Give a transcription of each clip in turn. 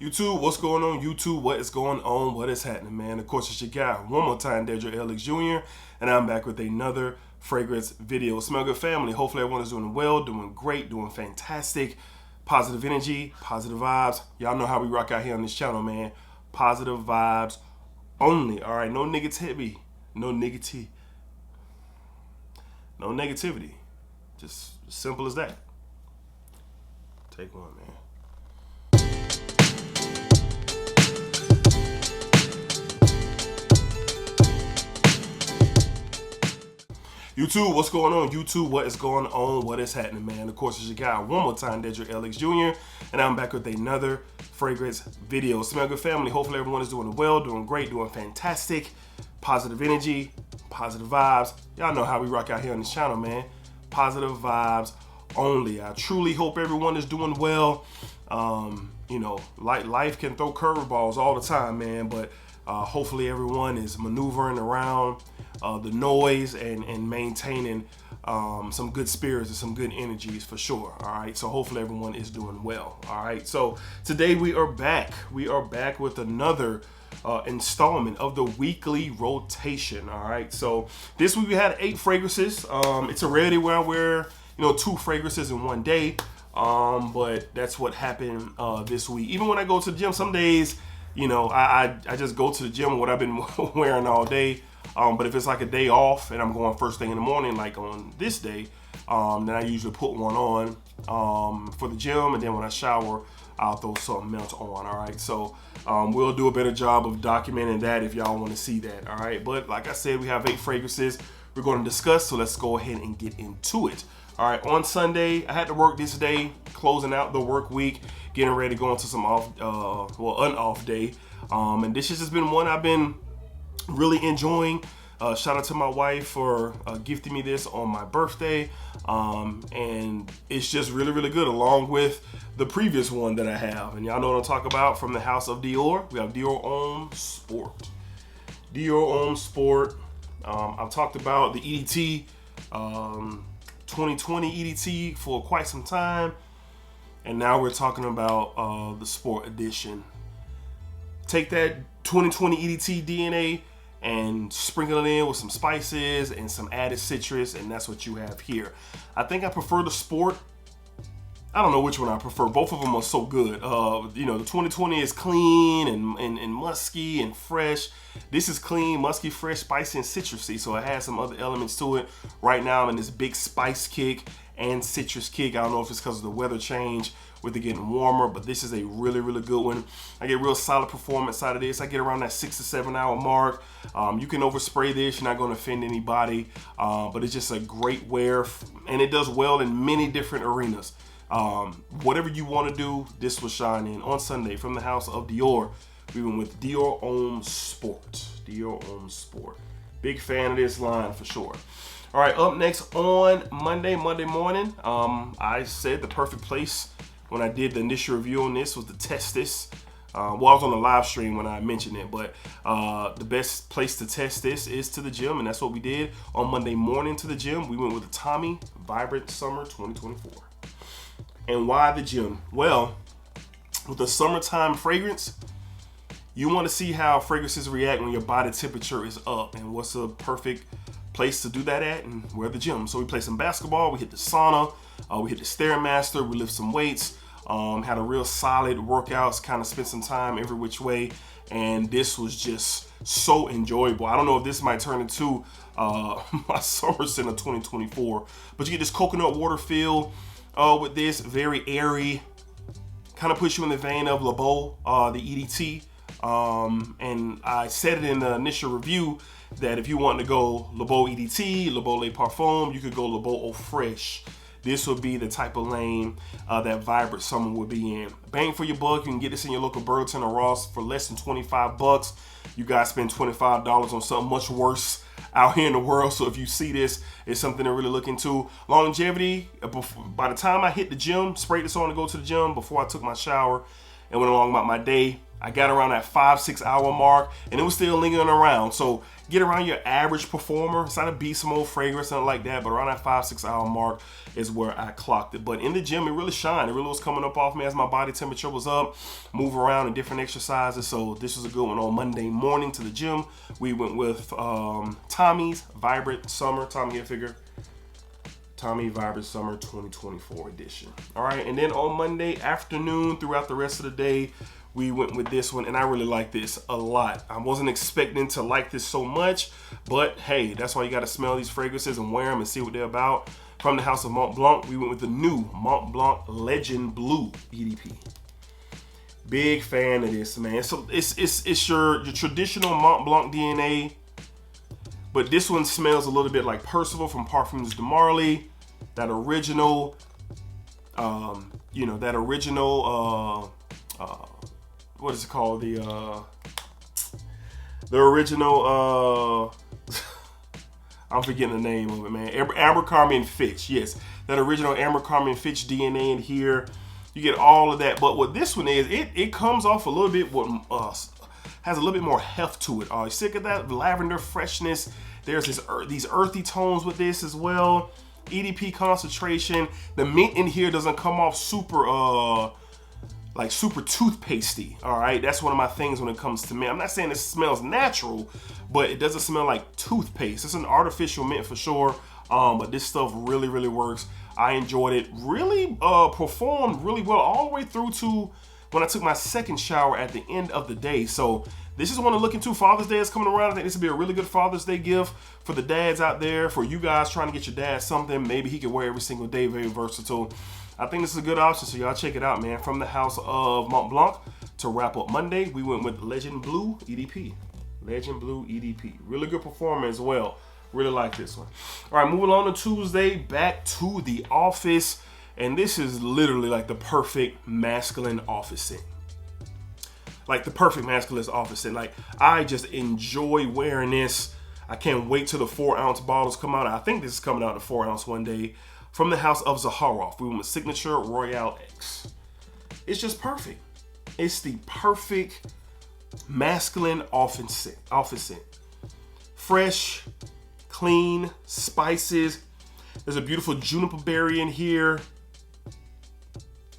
YouTube, what's going on? YouTube, what is going on? What is happening, man? Of course, it's your guy, one more time, DEDRICKHJR, and I'm back with another fragrance video. Smell good, family. Hopefully everyone is doing well, doing great, doing fantastic. Positive energy, positive vibes. Y'all know how we rock out here on this channel, man. Positive vibes only, all right? No negativity. No negativity. No negativity. Just as simple as that. Take one, man. YouTube, what's going on? YouTube, what is going on? What is happening, man? Of course, it's your guy, one more time, DEDRICKHJR, and I'm back with another fragrance video. Smell good, family. Hopefully everyone is doing well, doing great, doing fantastic. Positive energy, positive vibes. Y'all know how we rock out here on this channel, man. Positive vibes only. I truly hope everyone is doing well. You know, life can throw curveballs all the time, man, but hopefully everyone is maneuvering around the noise and maintaining some good spirits and some good energies for sure. All right, so hopefully everyone is doing well. All right, so today we are back with another installment of the weekly rotation. All right, so this week we had 8 fragrances. It's a rarity where I wear 2 fragrances in one day, but that's what happened this week. Even when I go to the gym, some days I just go to the gym with what I've been wearing all day. But if it's like a day off and I'm going first thing in the morning, like on this day, then I usually put one on for the gym, and then when I shower, I'll throw something else on. All right, so we'll do a better job of documenting that if y'all want to see that. All right, but like I said, we have 8 fragrances we're going to discuss, so let's go ahead and get into it. All right, on Sunday, I had to work this day, closing out the work week, getting ready to go into some an off day, and this has just been one I've been really enjoying. Shout out to my wife for gifting me this on my birthday, and it's just really good, along with the previous one that I have. And y'all know what I'm talking about, from the house of Dior. We have Dior Homme Sport. Dior Homme Sport. I've talked about the EDT 2020 EDT for quite some time, and now we're talking about the Sport Edition. Take that 2020 EDT DNA and sprinkle it in with some spices and some added citrus, and that's what you have here. I think I prefer the Sport. I don't know which one I prefer. Both of them are so good. The 2020 is clean and musky and fresh. This is clean, musky, fresh, spicy, and citrusy, so it has some other elements to it. Right now I'm in this big spice kick and citrus kick. I don't know if it's because of the weather change with it getting warmer, but this is a really good one. I get real solid performance out of this. I get around that 6 to 7 hour mark. You can overspray this, you're not going to offend anybody, but it's just a great wear, and it does well in many different arenas. Whatever you want to do, this will shine in. On Sunday, from the house of Dior, we went with Dior Homme Sport. Dior Homme Sport. Big fan of this line for sure. All right, up next on Monday morning, I said the perfect place when I did the initial review on this was to test this. Well, I was on the live stream when I mentioned it, but the best place to test this is to the gym, and that's what we did on Monday morning. To the gym, we went with the Tommy Vibrant Summer 2024. And why the gym? Well, with the summertime fragrance, you want to see how fragrances react when your body temperature is up, and what's a perfect place to do that at, and we're at the gym. So we played some basketball, we hit the sauna, we hit the Stairmaster, we lift some weights, had a real solid workouts, kind of spent some time every which way, and this was just so enjoyable. I don't know if this might turn into my summer scent of 2024, but you get this coconut water feel with this, very airy, kind of puts you in the vein of Le Beau, the EDT. And I said it in the initial review that if you want to go Le Beau EDT, Le Beau Le Parfum, you could go Le Beau Eau Fraiche. This would be the type of lane that Vibrant Summer would be in. Bang for your buck. You can get this in your local Burlington or Ross for less than 25 bucks. You guys spend $25 on something much worse out here in the world. So if you see this, it's something to really look into. Longevity, by the time I hit the gym, sprayed this on to go to the gym before I took my shower and went along about my day, I got around that 5-6 hour mark, and it was still lingering around. So get around your average performer. It's not a beast mode fragrance, something like that, but around that 5-6 hour mark is where I clocked it. But in the gym, it really shined. It really was coming up off me as my body temperature was up, move around in different exercises. So this was a good one. On Monday morning to the gym, we went with Tommy's Vibrant Summer, Tommy Hilfiger. Tommy Vibrant Summer 2024 edition. All right, and then on Monday afternoon, throughout the rest of the day, we went with this one, and I really like this a lot. I wasn't expecting to like this so much, but hey, that's why you got to smell these fragrances and wear them and see what they're about. From the house of Mont Blanc, we went with the new Mont Blanc Legend Blue EDP. Big fan of this, man. So it's your traditional Mont Blanc DNA, but this one smells a little bit like Percival from Parfums de Marly. That original, that original, what is it called? The original, I'm forgetting the name of it, man. Abercrombie and Fitch, yes. That original Abercrombie and Fitch DNA in here. You get all of that, but what this one is, it comes off a little bit, has a little bit more heft to it. You sick of that lavender freshness? There's these earthy tones with this as well. EDP concentration. The mint in here doesn't come off super super toothpastey. All right, that's one of my things when it comes to mint. I'm not saying it smells natural, but it doesn't smell like toothpaste. It's an artificial mint for sure, but this stuff really, really works. I enjoyed it. Really performed really well all the way through to when I took my second shower at the end of the day. So this is one to look into. Father's Day is coming around. I think this would be a really good Father's Day gift for the dads out there, for you guys trying to get your dad something maybe he can wear every single day. Very versatile. I think this is a good option, so y'all check it out, man. From the house of Mont Blanc, to wrap up Monday, we went with Legend Blue EDP. Legend Blue EDP. Really good performer as well. Really like this one. All right, moving on to Tuesday, back to the office. And this is literally like the perfect masculine office scent. Like the perfect masculine office scent. Like, I just enjoy wearing this. I can't wait till the 4-ounce bottles come out. I think this is coming out in 4-ounce one day. From the house of Zaharoff, we went with Signature Royale X. It's just perfect. It's the perfect masculine office scent. Fresh, clean, spices. There's a beautiful juniper berry in here.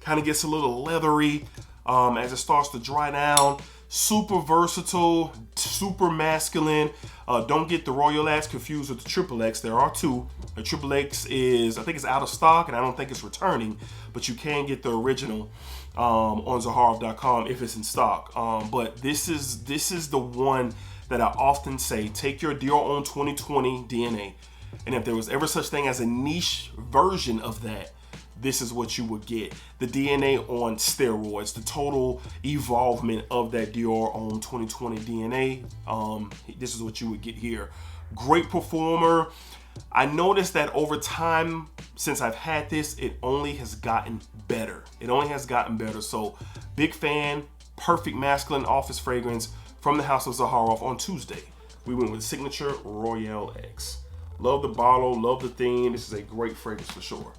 Kind of gets a little leathery as it starts to dry down. Super versatile, super masculine. Don't get the Royal X confused with the Triple X. There are two. The Triple X is, I think it's out of stock, and I don't think it's returning, but you can get the original on Zaharoff.com if it's in stock. But this is the one that I often say, take your Dior Homme 2020 DNA, and if there was ever such thing as a niche version of that, this is what you would get. The DNA on steroids, the total evolvement of that Dior Homme 2020 DNA. This is what you would get here. Great performer. I noticed that over time, since I've had this, it only has gotten better. It only has gotten better. So big fan, perfect masculine office fragrance from the house of Zaharoff. On Tuesday, we went with Signature Royale X. Love the bottle, love the theme. This is a great fragrance for sure.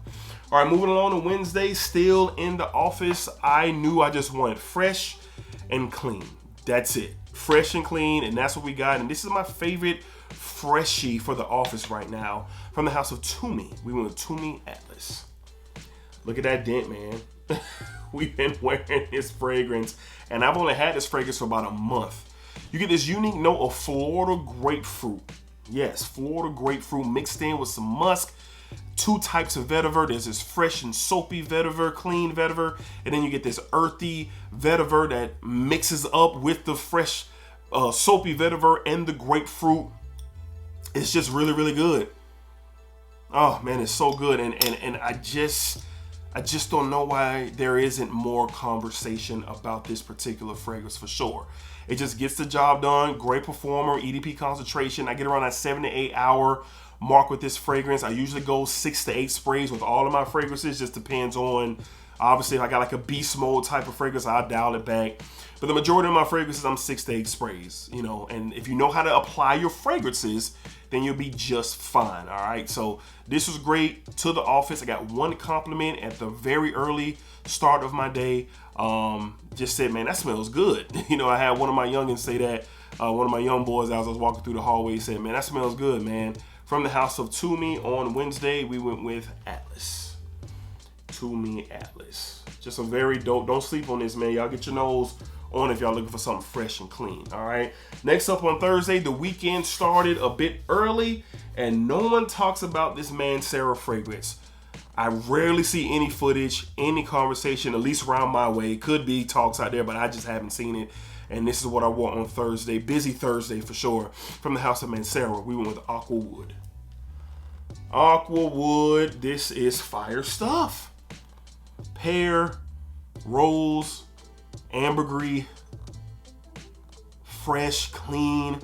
All right, moving along to Wednesday, still in the office. I knew I just wanted fresh and clean. That's it. Fresh and clean, and that's what we got. And this is my favorite freshie for the office right now. From the house of Toomey, we went with Toomey Atlas. Look at that dent, man. We've been wearing this fragrance, and I've only had this fragrance for about a month. You get this unique note of Florida grapefruit. Yes, Florida grapefruit mixed in with some musk. Two types of vetiver. There's this fresh and soapy vetiver, clean vetiver, and then you get this earthy vetiver that mixes up with the fresh soapy vetiver and the grapefruit. It's just really, really good. Oh man, it's so good, and I just don't know why there isn't more conversation about this particular fragrance for sure. It just gets the job done. Great performer, EDP concentration. I get around that 7 to 8 hour mark with this fragrance. I usually go 6 to 8 sprays with all of my fragrances. Just depends on Obviously, if I got like a beast mode type of fragrance, I'll dial it back. But the majority of my fragrances, I'm 6 to 8 sprays, you know. And if you know how to apply your fragrances, then you'll be just fine, all right? So this was great. To the office, I got one compliment at the very early start of my day. Just said, man, that smells good. You know, I had one of my youngins say that. One of my young boys, as I was walking through the hallway, said, man, that smells good, man. From the house of Toomey on Wednesday, we went with Atlas. Toomey Atlas. Just a very dope. Don't sleep on this, man. Y'all get your nose on if y'all looking for something fresh and clean, all right? Next up on Thursday, the weekend started a bit early, and no one talks about this Mancera fragrance. I rarely see any footage, any conversation, at least around my way. Could be talks out there, but I just haven't seen it. And this is what I wore on Thursday. Busy Thursday for sure. From the house of Mancera, we went with Aqua Wood. Aqua Wood, this is fire stuff. Pear, rose, ambergris, fresh, clean.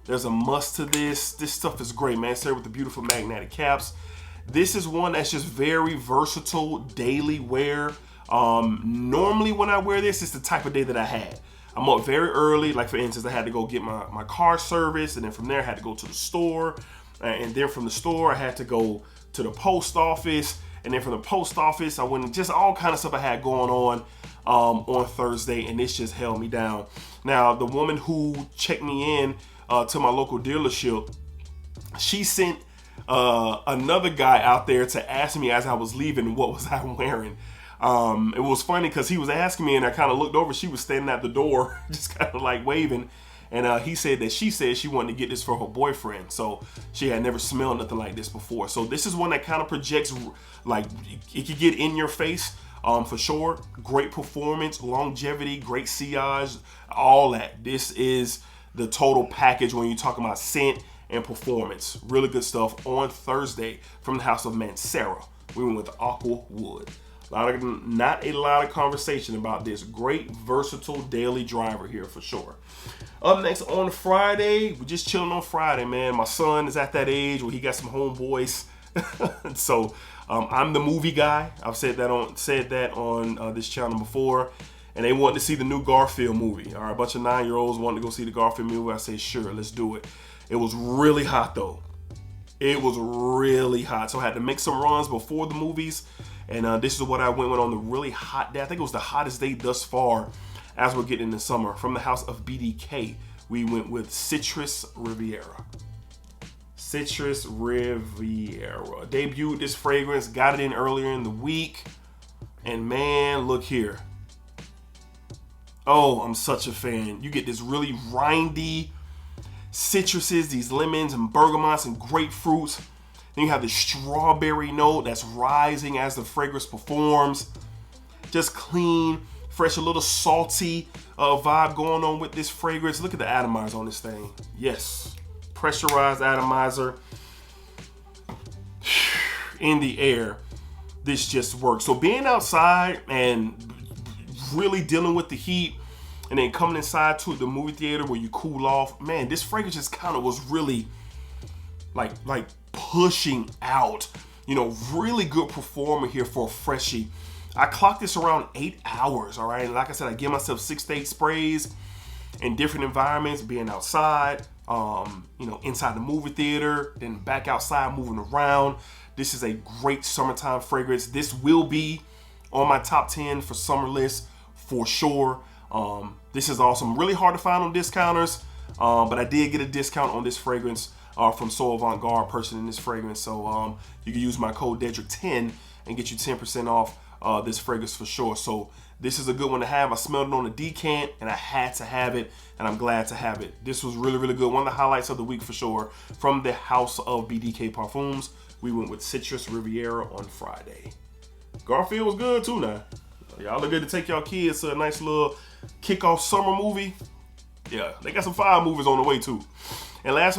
There's a must to this. This stuff is great, man. Served with the beautiful magnetic caps. This is one that's just very versatile, daily wear. Normally when I wear this, it's the type of day that I had. I'm up very early. Like for instance, I had to go get my car serviced, and then from there I had to go to the store. And then from the store, I had to go to the post office. And then from the post office, I went, just all kind of stuff I had going on Thursday, and this just held me down. Now, the woman who checked me in to my local dealership, she sent another guy out there to ask me as I was leaving what was I wearing. It was funny because he was asking me, and I kind of looked over. She was standing at the door, just kind of like waving. And he said that she said she wanted to get this for her boyfriend. So she had never smelled nothing like this before. So this is one that kind of projects, like, it could get in your face for sure. Great performance, longevity, great sillage, all that. This is the total package when you're talking about scent and performance. Really good stuff on Thursday from the house of Mancera. We went with Aqua Wood. Not a lot of conversation about this. Great, versatile daily driver here for sure. Up next on Friday, we're just chilling on Friday, man. My son is at that age where he got some homeboys. So I'm the movie guy. I've said that on this channel before. And they wanted to see the new Garfield movie. All right, a bunch of 9-year-olds wanted to go see the Garfield movie. I say, sure, let's do it. It was really hot though. It was really hot. So I had to make some runs before the movies. And this is what I went with on the really hot day. I think it was the hottest day thus far as we're getting into summer. From the house of BDK, we went with Citrus Riviera. Citrus Riviera. Debuted this fragrance, got it in earlier in the week. And man, look here. Oh, I'm such a fan. You get this really rindy citruses, these lemons and bergamots and grapefruits. Then you have the strawberry note that's rising as the fragrance performs. Just clean, fresh, a little salty vibe going on with this fragrance. Look at the atomizer on this thing. Yes, pressurized atomizer in the air. This just works. So being outside and really dealing with the heat, and then coming inside to the movie theater where you cool off, man, this fragrance just kind of was really like pushing out. You know, really good performer here for a freshie. I clocked this around 8 hours, all right? And like I said, I give myself 6 to 8 sprays in different environments, being outside, you know, inside the movie theater, then back outside moving around. This is a great summertime fragrance. This will be on my top 10 for summer list for sure. This is awesome. Really hard to find on discounters, but I did get a discount on this fragrance from So Avant-Garde purchasing this fragrance. So you can use my code DEDRICK10 and get you 10% off this fragrance for sure. So this is a good one to have. I smelled it on the Decant and I had to have it, and I'm glad to have it. This was really, really good. One of the highlights of the week for sure. From the house of BDK Parfums, we went with Citrus Riviera on Friday. Garfield was good too now. Y'all look good to take y'all kids to a nice little kickoff summer movie. Yeah, they got some fire movies on the way too. And last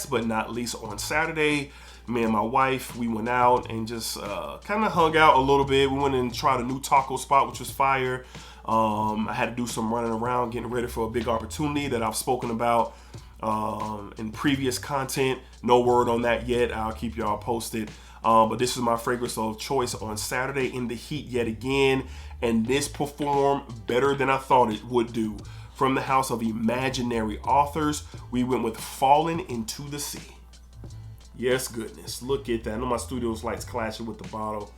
but not least, on Saturday, me and my wife, we went out and just kind of hung out a little bit. We went and tried a new taco spot, which was fire. I had to do some running around, getting ready for a big opportunity that I've spoken about in previous content. No word on that yet. I'll keep y'all posted. But this is my fragrance of choice on Saturday in the heat yet again. And this performed better than I thought it would do. From the house of Imaginary Authors, we went with Fallen into the Sea. Yes, goodness. Look at that. I know my studio's lights clashing with the bottle.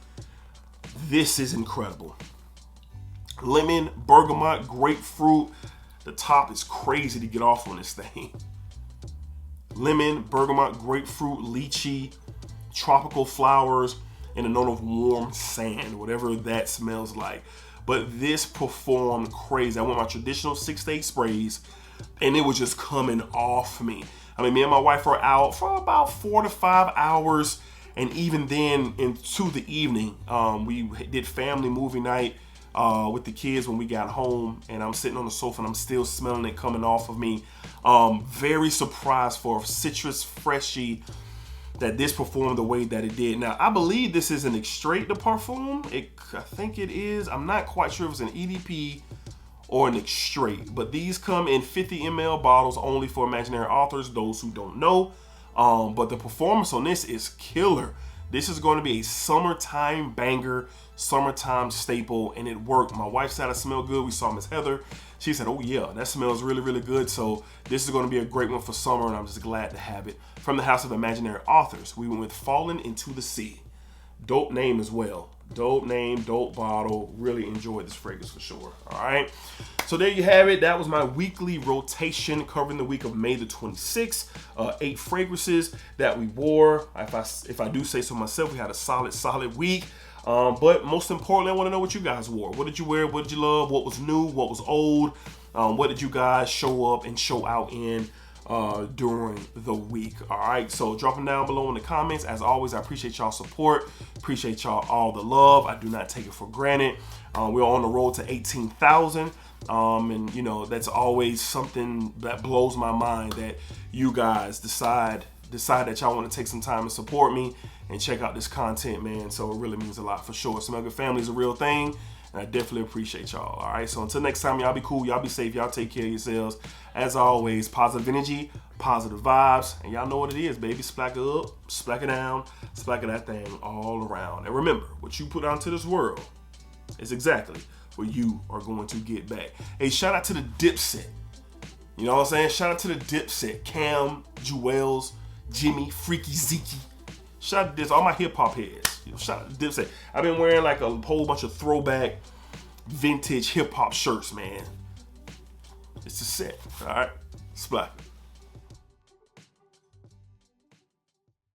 This is incredible. Lemon, bergamot, grapefruit. The top is crazy to get off on this thing. Lemon, bergamot, grapefruit, lychee, tropical flowers, and a note of warm sand, whatever that smells like. But this performed crazy. I went my traditional 6 to 8 sprays, and it was just coming off me. I mean, me and my wife were out for about 4 to 5 hours, and even then into the evening, we did family movie night with the kids when we got home, and I'm sitting on the sofa and I'm still smelling it coming off of me. Very surprised for a citrus freshy that this performed the way that it did. Now, I believe this is an extrait de parfum. I think it is. I'm not quite sure if it's an EDP or an extrait, but these come in 50 ml bottles only for Imaginary Authors, those who don't know. But the performance on this is killer. This is going to be a summertime banger, summertime staple, and it worked. My wife said I smell good. We saw Miss Heather. She said, oh yeah, that smells really, really good. So this is going to be a great one for summer, and I'm just glad to have it. From the house of Imaginary Authors, we went with Fallen into the Sea. Dope name as well. Dope name, dope bottle. Really enjoyed this fragrance for sure. All right. So there you have it. That was my weekly rotation covering the week of May the 26th. 8 fragrances that we wore. If I do say so myself, we had a solid week. But most importantly, I want to know what you guys wore. What did you wear? What did you love? What was new? What was old? What did you guys show up and show out in during the week? All right, so drop them down below in the comments. As always, I appreciate y'all support. Appreciate y'all all the love. I do not take it for granted. We're on the road to 18,000. And you know, that's always something that blows my mind, that you guys decide that y'all want to take some time and support me and check out this content, man. So it really means a lot for sure. Smell Good Family is a real thing, and I definitely appreciate y'all. All right, so until next time, y'all be cool, y'all be safe, y'all take care of yourselves. As always, positive energy, positive vibes, and y'all know what it is, baby. Splack it up, splack it down, splack it that thing all around. And remember, what you put out into this world is exactly what you are going to get back. Hey, shout out to the Dipset. You know what I'm saying? Shout out to the Dipset. Cam, Jewels, Jimmy, Freaky Zeke. Shout out to this, all my hip hop heads. Shout out to Dipset. I've been wearing like a whole bunch of throwback vintage hip hop shirts, man. It's a set. All right, splack.